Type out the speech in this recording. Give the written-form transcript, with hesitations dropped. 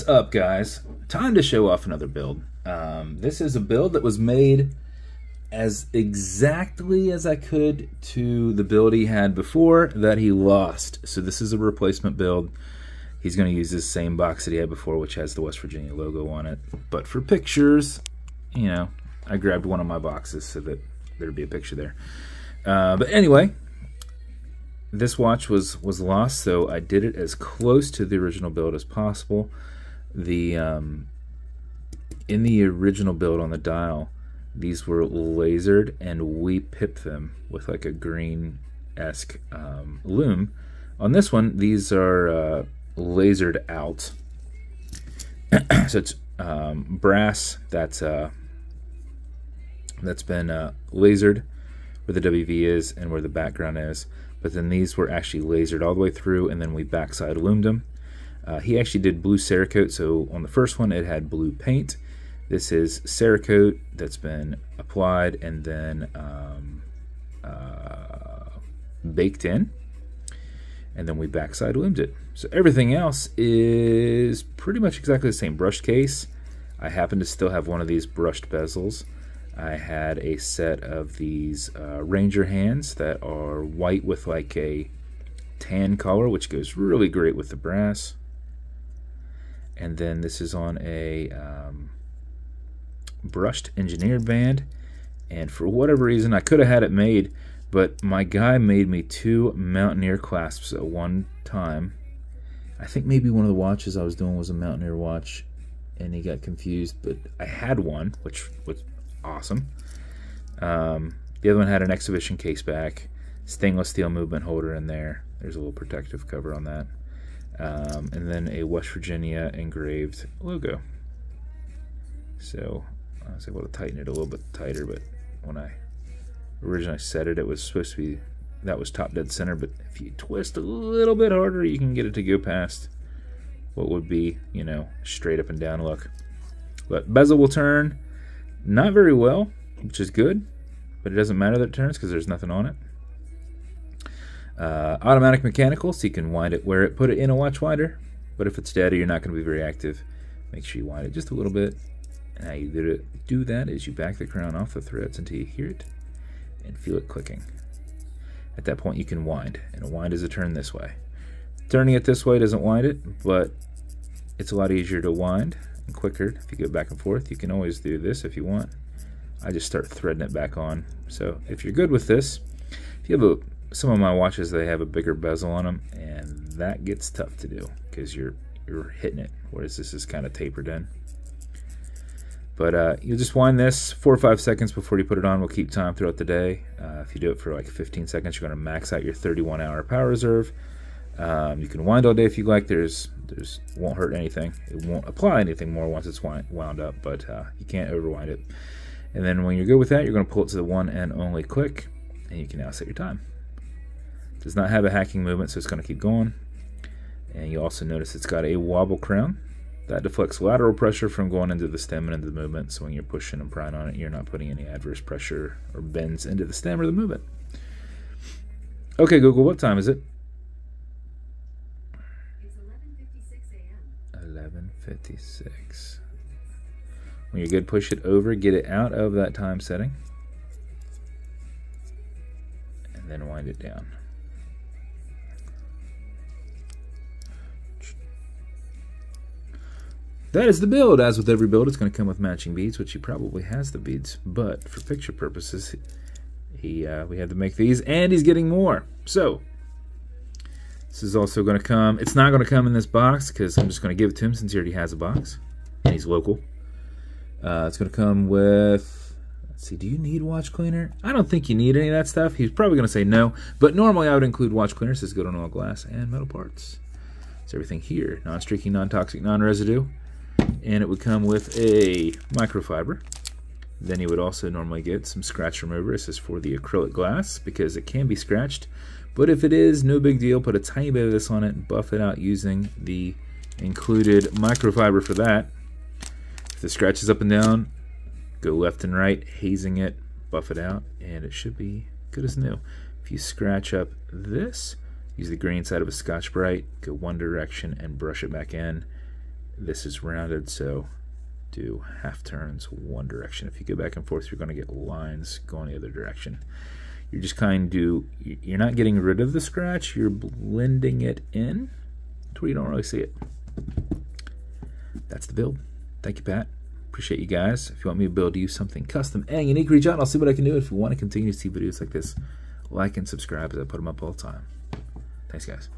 What's up, guys? Time to show off another build. This is a build that was made as exactly as I could to the build he had before that he lost. So this is a replacement build. He's going to use this same box that he had before, which has the West Virginia logo on it. But for pictures, you know, I grabbed one of my boxes so that there'd be a picture there. But anyway, this watch was lost, so I did it as close to the original build as possible. In the original build on the dial, these were lasered, and we pipped them with like a green-esque lume. On this one, these are lasered out. So it's brass that's been lasered where the WV is and where the background is. But then these were actually lasered all the way through, and then we backside loomed them. He actually did blue Cerakote, so on the first one it had blue paint. This is Cerakote that's been applied and then baked in, and then we backside loomed it. So everything else is pretty much exactly the same. Brushed case. I happen to still have one of these brushed bezels. I had a set of these Ranger hands that are white with like a tan color, which goes really great with the brass. And then this is on a brushed engineered band. And for whatever reason, I could have had it made, but my guy made me 2 Mountaineer clasps at one time. I think maybe one of the watches I was doing was a Mountaineer watch, and he got confused, but I had one, which was awesome. The other one had an exhibition caseback, stainless steel movement holder in there. There's a little protective cover on that. And then a West Virginia engraved logo. So I was able to tighten it a little bit tighter, but when I originally set it, it was supposed to be, that was top dead center, but if you twist a little bit harder, you can get it to go past what would be, you know, straight up and down look. But bezel will turn not very well, which is good, but it doesn't matter that it turns because there's nothing on it. Automatic mechanical, so you can wind it where it put it in a watch winder, but if it's dead or you're not going to be very active, make sure you wind it just a little bit. And how you do that is you back the crown off the threads until you hear it and feel it clicking. At that point you can wind, and a wind is a turn this way. Turning it this way doesn't wind it, but it's a lot easier to wind and quicker if you go back and forth. You can always do this if you want. I just start threading it back on. So if you're good with this, if you have some of my watches, they have a bigger bezel on them, and that gets tough to do because you're hitting it, whereas this is kind of tapered in. But you'll just wind this 4 or 5 seconds before you put it on. We'll keep time throughout the day. If you do it for like 15 seconds, you're going to max out your 31-hour power reserve. You can wind all day if you like. There's won't hurt anything. It won't apply anything more once it's wound up, but you can't overwind it. And then when you're good with that, you're going to pull it to the one and only click, and you can now set your time. It does not have a hacking movement, so it's going to keep going. And you also notice it's got a wobble crown. That deflects lateral pressure from going into the stem and into the movement, so when you're pushing and prying on it, you're not putting any adverse pressure or bends into the stem or the movement. Okay, Google, what time is it? It's 11:56 a.m. 11:56. When you're good, push it over, get it out of that time setting, and then wind it down. That is the build. As with every build, it's going to come with matching beads, which he probably has the beads, but for picture purposes, we had to make these, and he's getting more. So this is also going to come. It's not going to come in this box because I'm just going to give it to him since he already has a box, and he's local. It's going to come with, let's see, do you need watch cleaner? I don't think you need any of that stuff. He's probably going to say no, but normally I would include watch cleaner. This is good on all glass and metal parts. It's everything here, non-streaking, non-toxic, non-residue. And it would come with a microfiber. Then you would also normally get some scratch remover. This is for the acrylic glass because it can be scratched. But if it is, no big deal. Put a tiny bit of this on it and buff it out using the included microfiber for that. If the scratch is up and down, go left and right, hazing it, buff it out, and it should be good as new. If you scratch up this, use the grain side of a Scotch-Brite, go one direction and brush it back in. This is rounded, so do half turns one direction. If you go back and forth, you're going to get lines going the other direction. You're just you're not getting rid of the scratch, you're blending it in to where you don't really see it. That's the build. Thank you, Pat. Appreciate you guys. If you want me to build you something custom and unique, reach out and I'll see what I can do. If you want to continue to see videos like this, like and subscribe as I put them up all the time. Thanks, guys.